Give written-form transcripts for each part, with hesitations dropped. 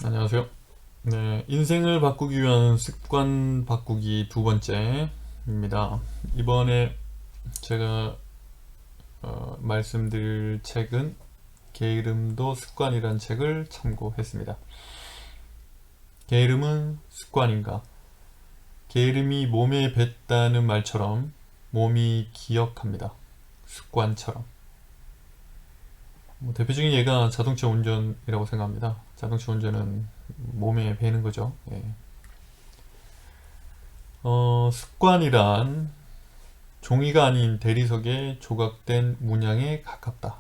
안녕하세요. 네, 인생을 바꾸기 위한 습관 바꾸기 두 번째입니다. 이번에 제가 말씀드릴 책은 게으름도 습관이란 책을 참고했습니다. 게으름은 습관인가? 게으름이 몸에 뱄다는 말처럼 몸이 기억합니다. 습관처럼. 대표적인 예가 자동차 운전이라고 생각합니다. 자동차 운전은 몸에 배는 거죠. 예. 습관이란 종이가 아닌 대리석에 조각된 문양에 가깝다.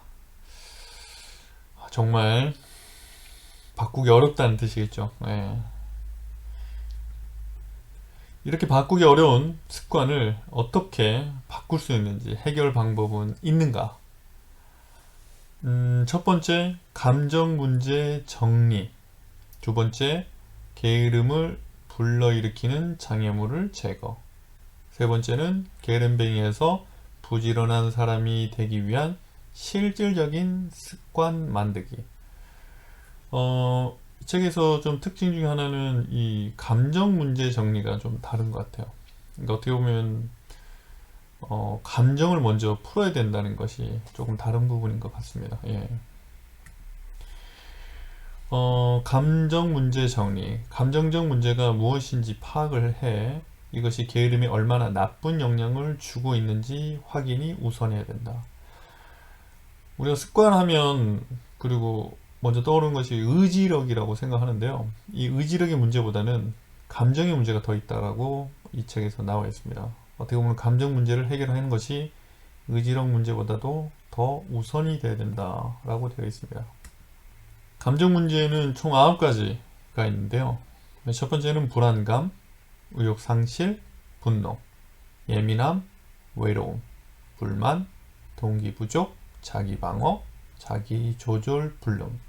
정말 바꾸기 어렵다는 뜻이겠죠. 예. 이렇게 바꾸기 어려운 습관을 어떻게 바꿀 수 있는지 해결 방법은 있는가? 첫 번째, 감정 문제 정리. 두 번째, 게으름을 불러일으키는 장애물을 제거. 세 번째는 게으름뱅이에서 부지런한 사람이 되기 위한 실질적인 습관 만들기. 이 책에서 좀 특징 중에 하나는 이 감정 문제 정리가 좀 다른 것 같아요. 그러니까 어떻게 보면 감정을 먼저 풀어야 된다는 것이 조금 다른 부분인 것 같습니다. 예. 감정 문제 정리. 감정적 문제가 무엇인지 파악을 해 이것이 게으름에 얼마나 나쁜 영향을 주고 있는지 확인이 우선해야 된다. 우리가 습관하면 그리고 먼저 떠오르는 것이 의지력이라고 생각하는데요. 이 의지력의 문제보다는 감정의 문제가 더 있다라고 이 책에서 나와 있습니다. 어떻게 보면 감정 문제를 해결하는 것이 의지력 문제보다도 더 우선이 돼야 된다라고 되어 있습니다. 감정 문제는 총 9가지가 있는데요. 첫 번째는 불안감, 의욕 상실, 분노, 예민함, 외로움, 불만, 동기 부족, 자기 방어, 자기 조절 불능.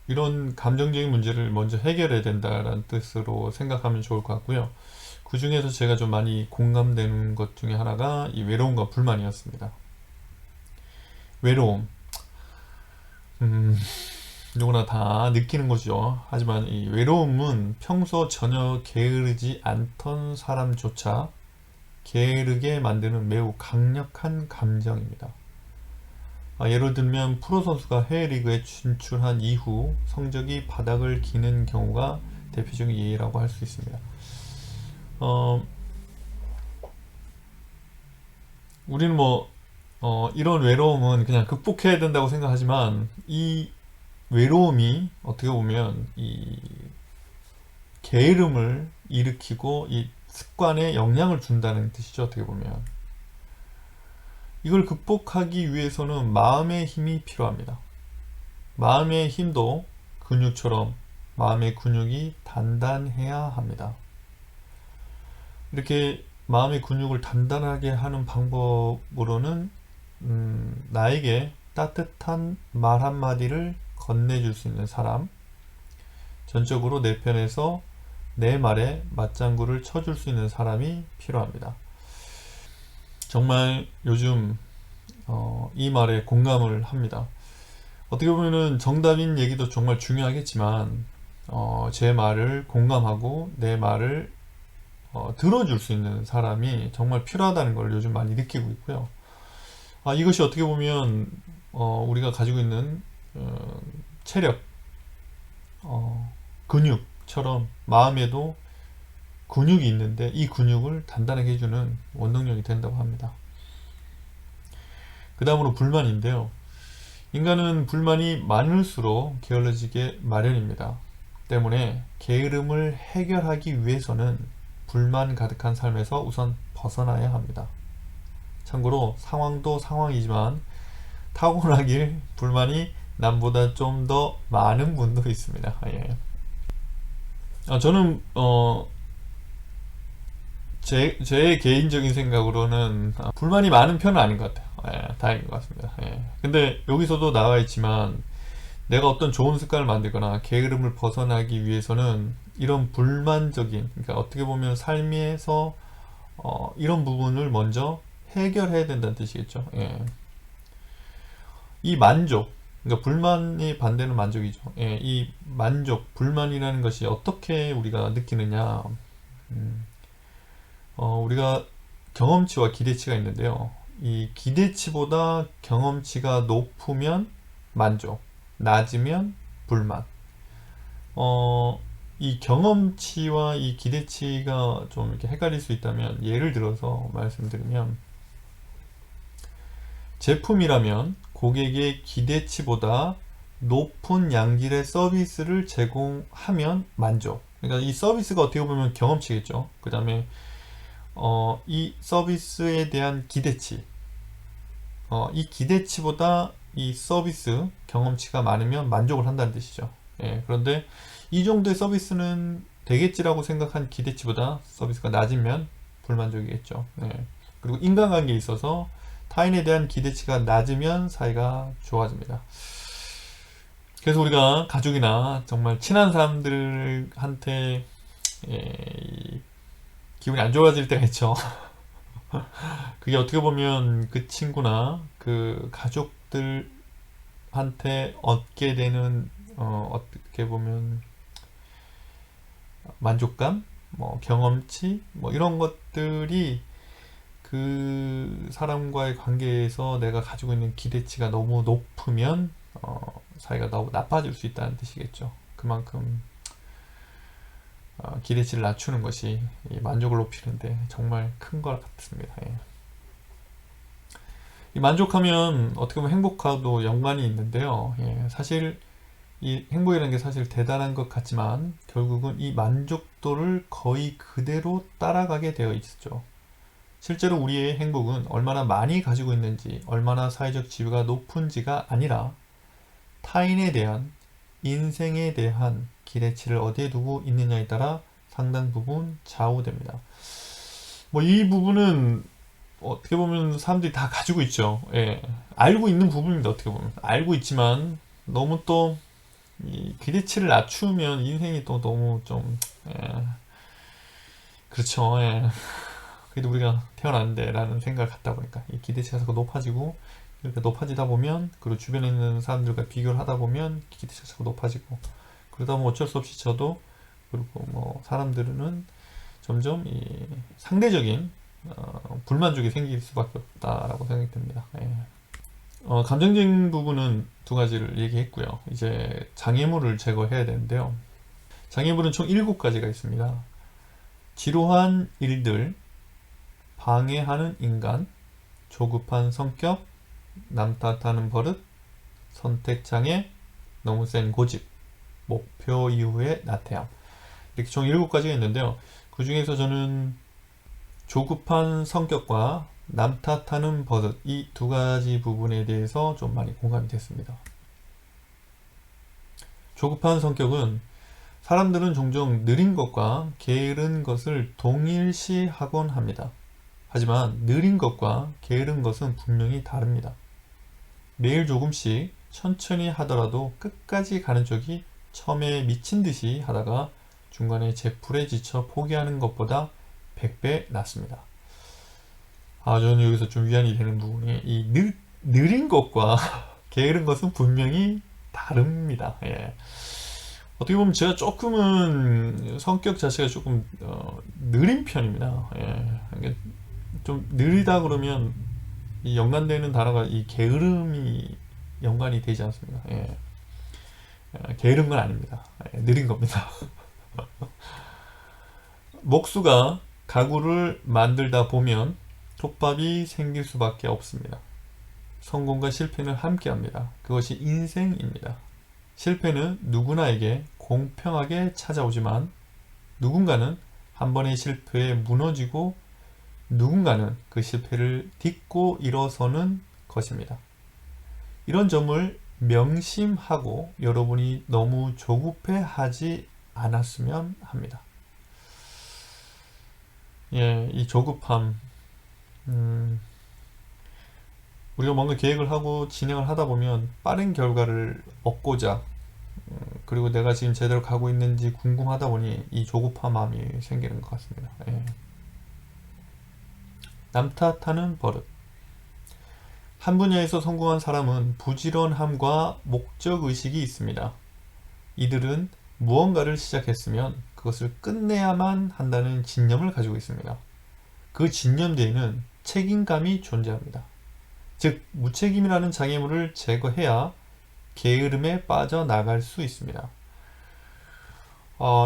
이런 감정적인 문제를 먼저 해결해야 된다는 뜻으로 생각하면 좋을 것 같고요. 그 중에서 제가 좀 많이 공감되는 것 중에 하나가 이 외로움과 불만이었습니다. 외로움. 누구나 다 느끼는 거죠. 하지만 이 외로움은 평소 전혀 게으르지 않던 사람조차 게으르게 만드는 매우 강력한 감정입니다. 예를 들면 프로 선수가 해외 리그에 진출한 이후 성적이 바닥을 기는 경우가 대표적인 예라고 할 수 있습니다. 우리는 이런 외로움은 그냥 극복해야 된다고 생각하지만 이 외로움이 어떻게 보면 이 게으름을 일으키고 이 습관에 영향을 준다는 뜻이죠. 어떻게 보면 이걸 극복하기 위해서는 마음의 힘이 필요합니다. 마음의 힘도 근육처럼 마음의 근육이 단단해야 합니다. 이렇게 마음의 근육을 단단하게 하는 방법으로는 나에게 따뜻한 말 한마디를 건네줄 수 있는 사람, 전적으로 내 편에서 내 말에 맞장구를 쳐줄 수 있는 사람이 필요합니다. 정말 요즘 이 말에 공감을 합니다. 어떻게 보면은 정답인 얘기도 정말 중요하겠지만 제 말을 공감하고 내 말을 들어줄 수 있는 사람이 정말 필요하다는 걸 요즘 많이 느끼고 있고요. 이것이 어떻게 보면 우리가 가지고 있는 체력, 근육처럼 마음에도 근육이 있는데 이 근육을 단단하게 해주는 원동력이 된다고 합니다. 그 다음으로 불만인데요. 인간은 불만이 많을수록 게을러지게 마련입니다. 때문에 게으름을 해결하기 위해서는 불만 가득한 삶에서 우선 벗어나야 합니다. 참고로 상황도 상황이지만 타고나길 불만이 남보다 좀 더 많은 분도 있습니다. 예. 저는 제 개인적인 생각으로는 불만이 많은 편은 아닌 것 같아요. 예, 다행인 것 같습니다. 예. 근데 여기서도 나와 있지만 내가 어떤 좋은 습관을 만들거나 게으름을 벗어나기 위해서는 이런 불만적인, 그러니까 어떻게 보면 삶에서 이런 부분을 먼저 해결해야 된다는 뜻이겠죠. 예. 이 만족, 그러니까 불만이 반대는 만족이죠. 예, 이 만족, 불만이라는 것이 어떻게 우리가 느끼느냐. 음, 우리가 경험치와 기대치가 있는데요. 이 기대치보다 경험치가 높으면 만족, 낮으면 불만. 이 경험치와 이 기대치가 좀 이렇게 헷갈릴 수 있다면, 예를 들어서 말씀드리면, 제품이라면 고객의 기대치보다 높은 양질의 서비스를 제공하면 만족. 그러니까 이 서비스가 어떻게 보면 경험치겠죠. 그 다음에 이 서비스에 대한 기대치, 이 기대치보다 이 서비스 경험치가 많으면 만족을 한다는 뜻이죠. 예, 그런데 이 정도의 서비스는 되겠지라고 생각한 기대치보다 서비스가 낮으면 불만족이겠죠. 예. 그리고 인간관계에 있어서 타인에 대한 기대치가 낮으면 사이가 좋아집니다. 그래서 우리가 가족이나 정말 친한 사람들한테 기분이 안 좋아질 때가 있죠. 그게 어떻게 보면 그 친구나 그 가족들한테 얻게 되는 어떻게 보면 만족감, 뭐 경험치, 뭐 이런 것들이 그 사람과의 관계에서 내가 가지고 있는 기대치가 너무 높으면 사이가 너무 나빠질 수 있다는 뜻이겠죠. 그만큼 기대치를 낮추는 것이 이 만족을 높이는데 정말 큰 것 같습니다. 예. 이 만족하면 어떻게 보면 행복과도 연관이 있는데요. 예, 사실 이 행복이라는 게 사실 대단한 것 같지만 결국은 이 만족도를 거의 그대로 따라가게 되어 있죠. 실제로 우리의 행복은 얼마나 많이 가지고 있는지, 얼마나 사회적 지위가 높은지가 아니라 타인에 대한, 인생에 대한 기대치를 어디에 두고 있느냐에 따라 상당 부분 좌우됩니다. 뭐 이 부분은 어떻게 보면 사람들이 다 가지고 있죠. 예. 알고 있는 부분입니다. 어떻게 보면 알고 있지만 너무 또 이 기대치를 낮추면 인생이 또 너무 좀 그렇죠. 예. 그래도 우리가 태어났는데 라는 생각을 갖다 보니까 이 기대치가 자꾸 높아지고, 이렇게 높아지다 보면, 그리고 주변에 있는 사람들과 비교를 하다 보면 기대치가 자꾸 높아지고, 그러다 보면 어쩔 수 없이 저도, 그리고 뭐 사람들은 점점 이 상대적인 불만족이 생길 수밖에 없다라고 생각이 듭니다. 예. 감정적인 부분은 두 가지를 얘기했고요. 이제 장애물을 제거해야 되는데요. 장애물은 총 7가지가 있습니다. 지루한 일들, 방해하는 인간, 조급한 성격, 남 탓하는 버릇, 선택장애, 너무 센 고집, 목표 이후의 나태함. 이렇게 총 7가지가 있는데요. 그 중에서 저는 조급한 성격과 남 탓하는 버릇, 이 2가지 부분에 대해서 좀 많이 공감이 됐습니다. 조급한 성격은 사람들은 종종 느린 것과 게으른 것을 동일시하곤 합니다. 하지만 느린 것과 게으른 것은 분명히 다릅니다. 매일 조금씩 천천히 하더라도 끝까지 가는 쪽이 처음에 미친 듯이 하다가 중간에 제풀에 지쳐 포기하는 것보다 100배 낫습니다. 저는 여기서 좀 위안이 되는 부분이, 이 느린 것과 게으른 것은 분명히 다릅니다. 예. 어떻게 보면 제가 조금은 성격 자체가 조금 느린 편입니다. 예. 좀 느리다 그러면 이 연관되는 단어가 이 게으름이 연관이 되지 않습니다. 예. 게으른 건 아닙니다. 느린 겁니다. 목수가 가구를 만들다 보면 톱밥이 생길 수밖에 없습니다. 성공과 실패는 함께합니다. 그것이 인생입니다. 실패는 누구나에게 공평하게 찾아오지만 누군가는 한 번의 실패에 무너지고 누군가는 그 실패를 딛고 일어서는 것입니다. 이런 점을 명심하고 여러분이 너무 조급해하지 않았으면 합니다. 예, 이 조급함, 우리가 뭔가 계획을 하고 진행을 하다 보면 빠른 결과를 얻고자, 그리고 내가 지금 제대로 가고 있는지 궁금하다 보니 이 조급한 마음이 생기는 것 같습니다. 예. 남 탓하는 버릇. 한 분야에서 성공한 사람은 부지런함과 목적의식이 있습니다. 이들은 무언가를 시작했으면 그것을 끝내야만 한다는 진념을 가지고 있습니다. 그 진념 뒤에는 책임감이 존재합니다. 즉, 무책임이라는 장애물을 제거해야 게으름에 빠져나갈 수 있습니다.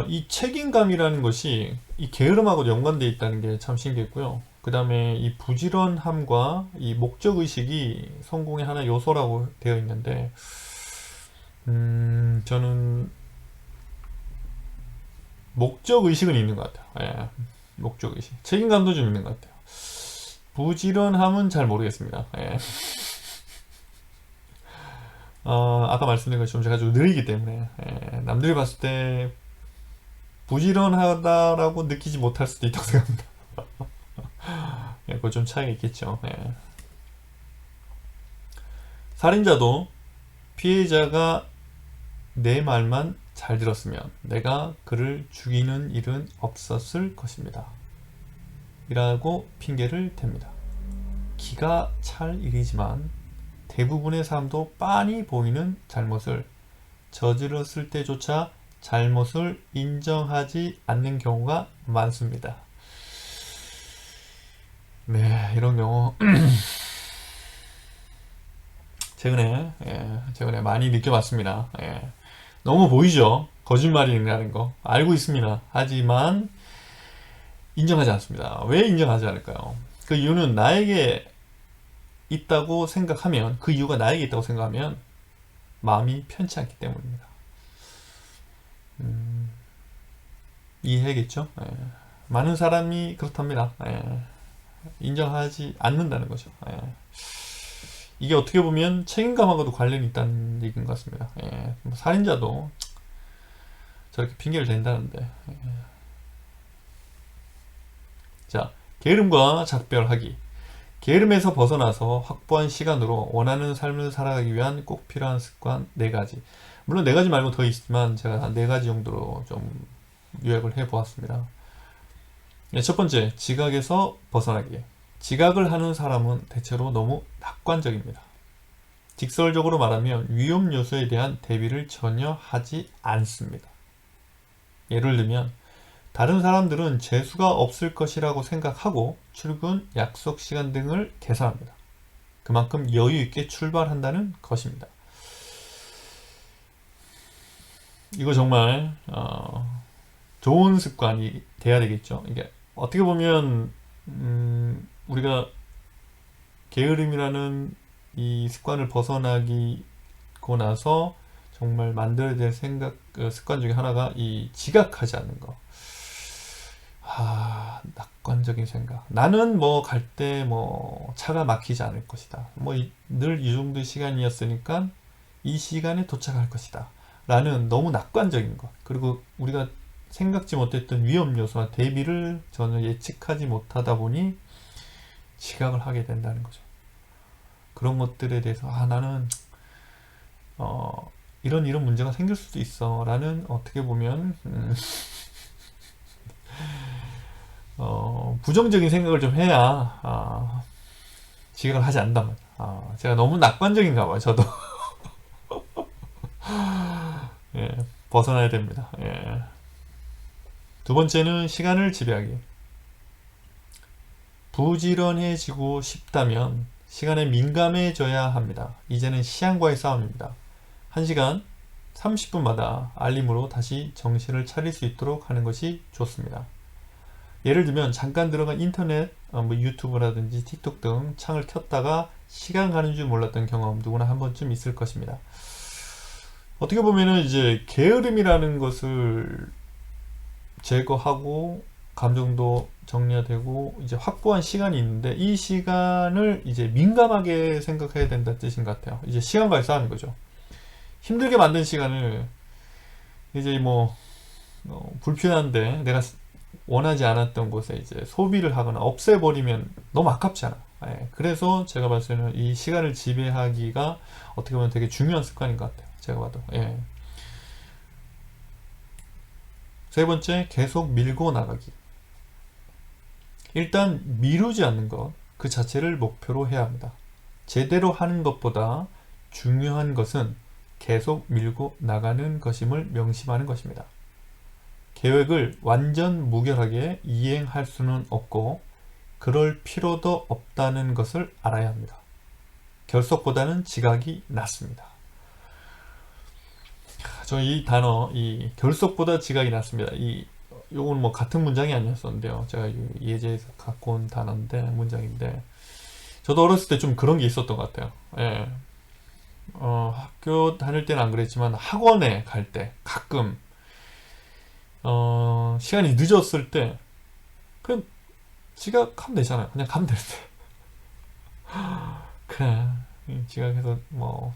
이 책임감이라는 것이 이 게으름하고 연관되어 있다는 게 참 신기했고요. 그 다음에 이 부지런함과 이 목적의식이 성공의 하나 요소라고 되어 있는데, 저는 목적의식은 있는 것 같아요. 예, 목적의식. 책임감도 좀 있는 것 같아요. 부지런함은 잘 모르겠습니다. 예. 아까 말씀드린 것처럼 제가 좀 느리기 때문에, 예, 남들이 봤을 때 부지런하다라고 느끼지 못할 수도 있다고 생각합니다. 예, 그거 좀 차이가 있겠죠. 예. 살인자도 피해자가 내 말만 잘 들었으면 내가 그를 죽이는 일은 없었을 것입니다. 이라고 핑계를 댑니다. 기가 찰 일이지만 대부분의 사람도 빤히 보이는 잘못을 저질렀을 때조차 잘못을 인정하지 않는 경우가 많습니다. 네, 이런 경우 최근에 많이 느껴봤습니다. 예. 너무 보이죠? 거짓말이라는 거 알고 있습니다. 하지만 인정하지 않습니다. 왜 인정하지 않을까요? 그 이유는 나에게 있다고 생각하면, 그 이유가 나에게 있다고 생각하면 마음이 편치 않기 때문입니다. 이해하겠죠? 예. 많은 사람이 그렇답니다. 예. 인정하지 않는다는 거죠. 예. 이게 어떻게 보면 책임감하고도 관련이 있다는 얘기인 것 같습니다. 예. 뭐 살인자도 저렇게 핑계를 댄다는데. 예. 자, 게으름과 작별하기. 게으름에서 벗어나서 확보한 시간으로 원하는 삶을 살아가기 위한 꼭 필요한 습관 4가지. 물론 4가지 말고 더 있지만 제가 한 4가지 정도로 좀 요약을 해보았습니다. 네, 첫 번째, 지각에서 벗어나기. 지각을 하는 사람은 대체로 너무 낙관적입니다. 직설적으로 말하면 위험 요소에 대한 대비를 전혀 하지 않습니다. 예를 들면 다른 사람들은 재수가 없을 것이라고 생각하고 출근, 약속 시간 등을 계산합니다. 그만큼 여유 있게 출발한다는 것입니다. 이거 정말 좋은 습관이 돼야 되겠죠. 이게 어떻게 보면 우리가 게으름이라는 이 습관을 벗어나기고 나서 정말 만들어야 될 습관 중에 하나가 이 지각하지 않는 거. 낙관적인 생각. 나는 뭐 갈 때 뭐 차가 막히지 않을 것이다. 뭐 늘 이 정도 시간이었으니까 이 시간에 도착할 것이다. 라는 너무 낙관적인 것. 그리고 우리가 생각지 못했던 위험 요소나 대비를 전혀 예측하지 못하다 보니 지각을 하게 된다는 거죠. 그런 것들에 대해서 나는 이런 문제가 생길 수도 있어 라는 어떻게 보면 부정적인 생각을 좀 해야 지각을 하지 않는단 말이야. 제가 너무 낙관적인가 봐요. 저도 예, 벗어나야 됩니다. 예. 두 번째는 시간을 지배하기. 부지런해지고 싶다면 시간에 민감해져야 합니다. 이제는 시간과의 싸움입니다. 1시간 30분마다 알림으로 다시 정신을 차릴 수 있도록 하는 것이 좋습니다. 예를 들면 잠깐 들어간 인터넷, 뭐 유튜브라든지 틱톡 등 창을 켰다가 시간 가는 줄 몰랐던 경험 누구나 한 번쯤 있을 것입니다. 어떻게 보면은 이제 게으름이라는 것을 제거하고 감정도 정리가 되고 이제 확보한 시간이 있는데 이 시간을 이제 민감하게 생각해야 된다는 뜻인 것 같아요. 이제 시간과의 싸움인 거죠. 힘들게 만든 시간을 이제 뭐 불편한데 내가 원하지 않았던 곳에 이제 소비를 하거나 없애버리면 너무 아깝잖아. 예, 그래서 제가 봤을 때는 이 시간을 지배하기가 어떻게 보면 되게 중요한 습관인 것 같아요. 제가 봐도. 예. 세 번째, 계속 밀고 나가기. 일단 미루지 않는 것 그 자체를 목표로 해야 합니다. 제대로 하는 것보다 중요한 것은 계속 밀고 나가는 것임을 명심하는 것입니다. 계획을 완전 무결하게 이행할 수는 없고 그럴 필요도 없다는 것을 알아야 합니다. 결속보다는 지각이 낫습니다. 저 이 단어, 이 결속보다 지각이 낫습니다. 요건 뭐 같은 문장이 아니었었는데요. 제가 예제에서 갖고 온 단어인데, 문장인데, 저도 어렸을 때 좀 그런 게 있었던 것 같아요. 예. 학교 다닐 때는 안 그랬지만 학원에 갈 때 가끔 시간이 늦었을 때 그냥 지각하면 되잖아요. 그냥 가면 되는데 그냥 지각해서 뭐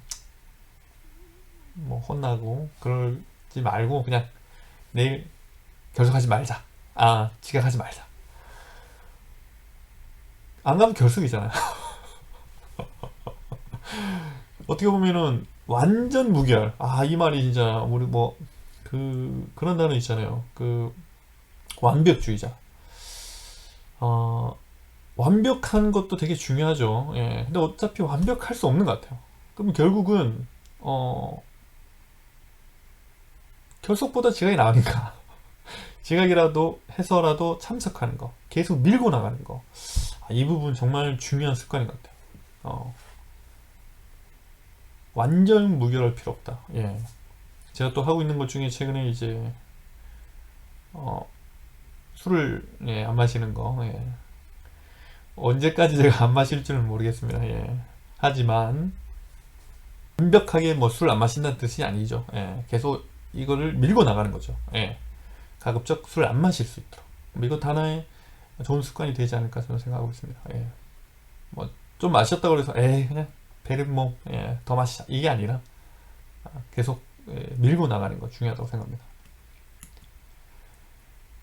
혼나고 그러지 말고 그냥 내일 결석하지 말자. 지각하지 말자. 안 가면 결석이잖아요. 어떻게 보면은 완전 무결. 이 말이 진짜 우리 뭐 그런 단어 있잖아요. 완벽주의자. 완벽한 것도 되게 중요하죠. 예. 근데 어차피 완벽할 수 없는 것 같아요. 그럼 결국은 결속보다 지각이 나으니까 지각이라도 해서라도 참석하는 거, 계속 밀고 나가는 거. 이 부분 정말 중요한 습관인 것 같아요. 완전 무결할 필요 없다. 예. 제가 또 하고 있는 것 중에 최근에 이제 술을 안 마시는 거. 예. 언제까지 제가 안 마실 줄은 모르겠습니다. 예. 하지만 완벽하게 뭐 술 안 마신다는 뜻이 아니죠. 예. 계속 이거를 밀고 나가는 거죠. 예. 가급적 술 안 마실 수 있도록. 이것도 하나의 좋은 습관이 되지 않을까 저는 생각하고 있습니다. 예. 뭐 좀 마셨다고 해서 그냥 배를 더 마시자 이게 아니라 계속 밀고 나가는 거 중요하다고 생각합니다.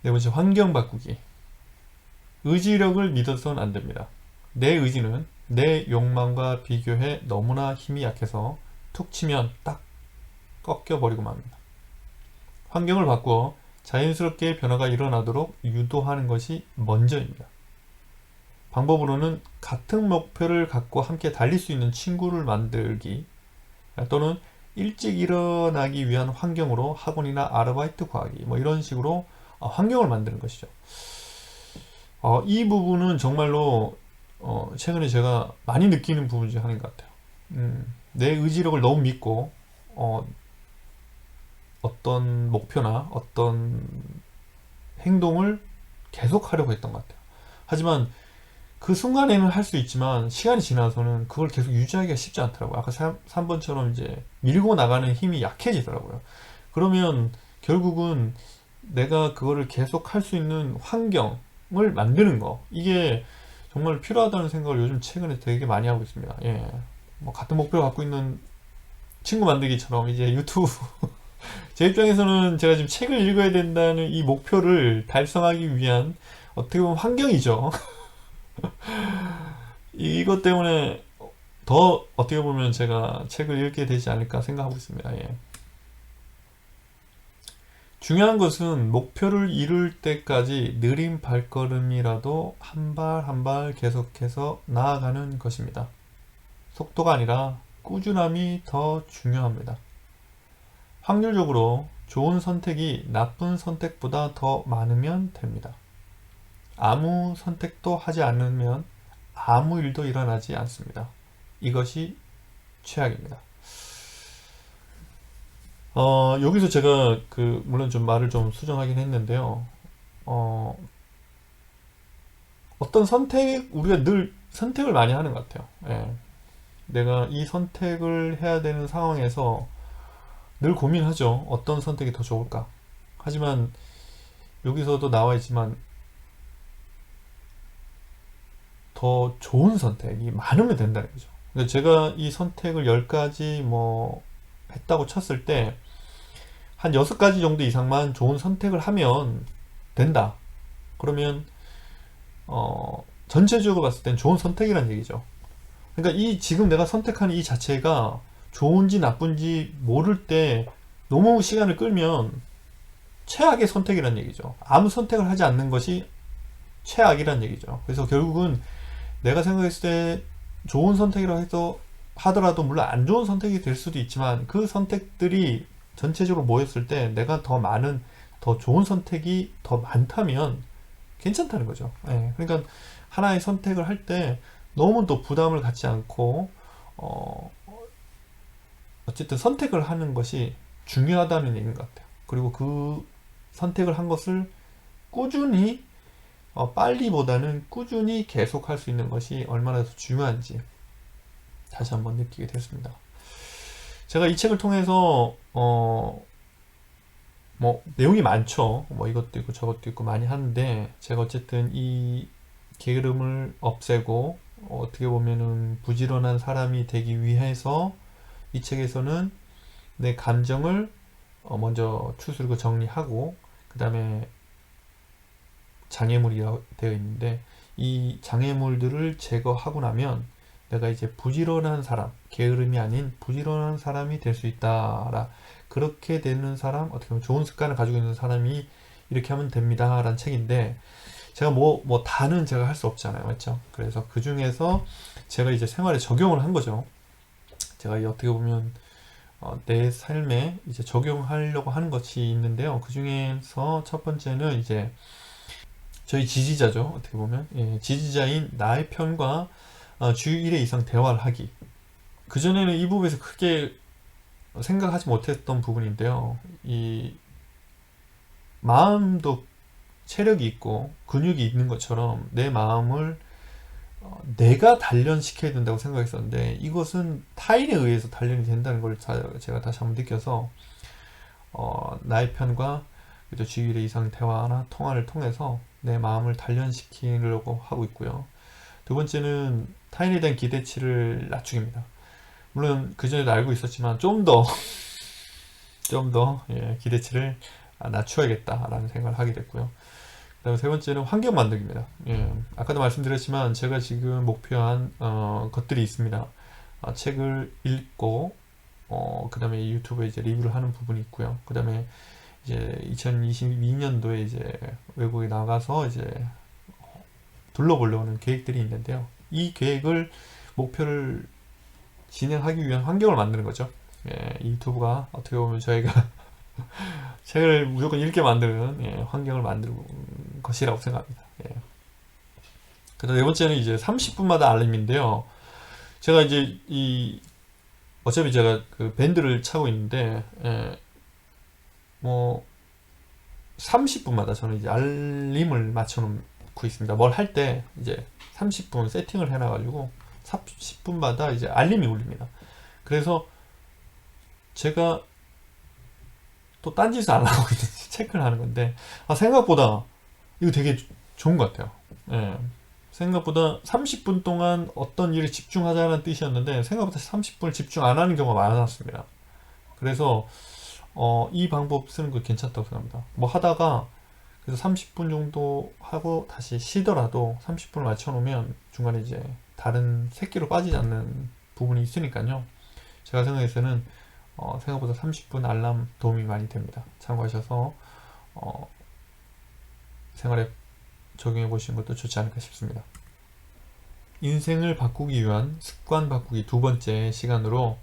네 번째, 환경 바꾸기. 의지력을 믿어서는 안 됩니다. 내 의지는 내 욕망과 비교해 너무나 힘이 약해서 툭 치면 딱 꺾여버리고 맙니다. 환경을 바꾸어 자연스럽게 변화가 일어나도록 유도하는 것이 먼저입니다. 방법으로는 같은 목표를 갖고 함께 달릴 수 있는 친구를 만들기, 또는 일찍 일어나기 위한 환경으로 학원이나 아르바이트 구하기, 뭐 이런 식으로 환경을 만드는 것이죠. 이 부분은 정말로 최근에 제가 많이 느끼는 부분 중 하나인 것 같아요. 내 의지력을 너무 믿고 어떤 목표나 어떤 행동을 계속 하려고 했던 것 같아요. 하지만 그 순간에는 할 수 있지만 시간이 지나서는 그걸 계속 유지하기가 쉽지 않더라고요. 아까 3번처럼 이제 밀고 나가는 힘이 약해지더라고요. 그러면 결국은 내가 그거를 계속 할 수 있는 환경을 만드는 거, 이게 정말 필요하다는 생각을 요즘 최근에 되게 많이 하고 있습니다. 예. 뭐 같은 목표를 갖고 있는 친구 만들기처럼 이제 유튜브 제 입장에서는 제가 지금 책을 읽어야 된다는 이 목표를 달성하기 위한 어떻게 보면 환경이죠. 이것 때문에 더 어떻게 보면 제가 책을 읽게 되지 않을까 생각하고 있습니다. 예. 중요한 것은 목표를 이룰 때까지 느린 발걸음이라도 한 발 한 발 계속해서 나아가는 것입니다. 속도가 아니라 꾸준함이 더 중요합니다. 확률적으로 좋은 선택이 나쁜 선택보다 더 많으면 됩니다. 아무 선택도 하지 않으면 아무 일도 일어나지 않습니다. 이것이 최악입니다. 여기서 제가 물론 좀 말을 좀 수정하긴 했는데요. 어떤 우리가 늘 선택을 많이 하는 것 같아요. 예. 내가 이 선택을 해야 되는 상황에서 늘 고민하죠. 어떤 선택이 더 좋을까? 하지만 여기서도 나와 있지만 더 좋은 선택이 많으면 된다는 거죠. 근데 제가 이 선택을 10가지 했다고 쳤을 때 한 6가지 정도 이상만 좋은 선택을 하면 된다. 그러면 전체적으로 봤을 땐 좋은 선택이란 얘기죠. 그러니까 지금 내가 선택하는 이 자체가 좋은지 나쁜지 모를 때 너무 시간을 끌면 최악의 선택이란 얘기죠. 아무 선택을 하지 않는 것이 최악이란 얘기죠. 그래서 결국은 내가 생각했을 때 좋은 선택이라고 해서 하더라도 물론 안 좋은 선택이 될 수도 있지만 그 선택들이 전체적으로 모였을 때 내가 더 좋은 선택이 더 많다면 괜찮다는 거죠. 예, 그러니까 하나의 선택을 할 때 너무 또 부담을 갖지 않고 어쨌든 선택을 하는 것이 중요하다는 얘기인 것 같아요. 그리고 그 선택을 한 것을 꾸준히 빨리보다는 꾸준히 계속할 수 있는 것이 얼마나 더 중요한지 다시 한번 느끼게 됐습니다. 제가 이 책을 통해서 뭐 내용이 많죠. 뭐 이것도 있고 저것도 있고 많이 하는데 제가 어쨌든 이 게으름을 없애고 어떻게 보면은 부지런한 사람이 되기 위해서 이 책에서는 내 감정을 먼저 추스르고 정리하고 그 다음에 장애물이 되어 있는데 이 장애물들을 제거하고 나면 내가 이제 부지런한 사람, 게으름이 아닌 부지런한 사람이 될 수 있다라. 그렇게 되는 사람, 어떻게 보면 좋은 습관을 가지고 있는 사람이 이렇게 하면 됩니다 라는 책인데 제가 뭐 다는 제가 할 수 없잖아요, 맞죠? 그래서 그 중에서 제가 이제 생활에 적용을 한 거죠. 제가 어떻게 보면 내 삶에 이제 적용하려고 하는 것이 있는데요. 그 중에서 첫 번째는 이제 저희 지지자죠. 어떻게 보면 지지자인 나의 편과 주 1회 이상 대화를 하기. 그전에는 이 부분에서 크게 생각하지 못했던 부분인데요. 이 마음도 체력이 있고 근육이 있는 것처럼 내 마음을 내가 단련시켜야 된다고 생각했었는데 이것은 타인에 의해서 단련이 된다는 걸 제가 다시 한번 느껴서 나의 편과 주 1회 이상 대화나 통화를 통해서 내 마음을 단련시키려고 하고 있고요. 두 번째는 타인에 대한 기대치를 낮추기입니다. 물론 그전에도 알고 있었지만 좀 더 기대치를 낮춰야겠다라는 생각을 하게 됐고요. 그 다음에 세 번째는 환경 만들기입니다. 아까도 말씀드렸지만 제가 지금 목표한 것들이 있습니다. 책을 읽고 그 다음에 유튜브에 이제 리뷰를 하는 부분이 있고요. 그 다음에 이제 2022년도에 이제 외국에 나가서 이제 둘러보려는 계획들이 있는데요. 이 계획을 목표를 진행하기 위한 환경을 만드는 거죠. 이 유튜브가 어떻게 보면 저희가 책을 무조건 읽게 만드는 환경을 만드는 것이라고 생각합니다. 그다음 네 번째는 이제 30분마다 알림인데요. 제가 이제 어차피 제가 그 밴드를 차고 있는데 뭐 30분마다 저는 이제 알림을 맞춰놓고 있습니다. 뭘 할 때 이제 30분 세팅을 해놔가지고 30분마다 이제 알림이 울립니다. 그래서 제가 또 딴짓을 안 하고 있는지 체크를 하는 건데 생각보다 이거 되게 좋은 것 같아요. 생각보다 30분 동안 어떤 일에 집중하자는 뜻이었는데 생각보다 30분을 집중 안 하는 경우가 많았습니다. 그래서 이 방법 쓰는 거 괜찮다고 생각합니다. 뭐 하다가 그래서 30분 정도 하고 다시 쉬더라도 30분을 맞춰놓으면 중간에 이제 다른 새끼로 빠지지 않는 부분이 있으니까요. 제가 생각해서는 생각보다 30분 알람 도움이 많이 됩니다. 참고하셔서 생활에 적용해 보시는 것도 좋지 않을까 싶습니다. 인생을 바꾸기 위한 습관 바꾸기 두 번째 시간으로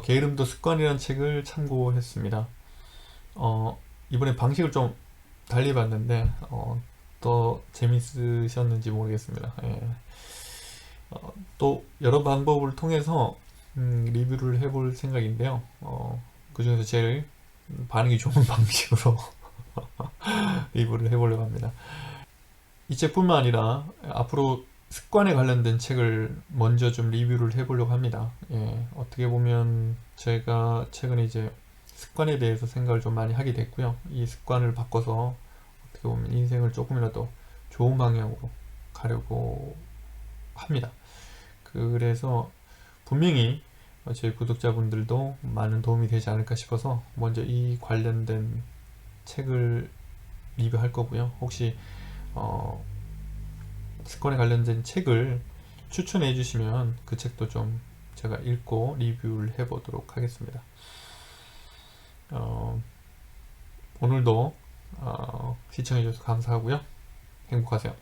게으름도 습관이라는 책을 참고했습니다. 이번에 방식을 좀 달리 봤는데 더 재밌으셨는지 모르겠습니다. 또 여러 방법을 통해서 리뷰를 해볼 생각인데요. 그 중에서 제일 반응이 좋은 방식으로 리뷰를 해보려고 합니다. 이 책뿐만 아니라 앞으로 습관에 관련된 책을 먼저 좀 리뷰를 해보려고 합니다. 어떻게 보면 제가 최근에 이제 습관에 대해서 생각을 좀 많이 하게 됐고요. 이 습관을 바꿔서 어떻게 보면 인생을 조금이라도 좋은 방향으로 가려고 합니다. 그래서 분명히 저희 구독자분들도 많은 도움이 되지 않을까 싶어서 먼저 이 관련된 책을 리뷰할 거고요. 혹시 습관에 관련된 책을 추천해 주시면 그 책도 좀 제가 읽고 리뷰를 해 보도록 하겠습니다. 오늘도 시청해 주셔서 감사하고요. 행복하세요.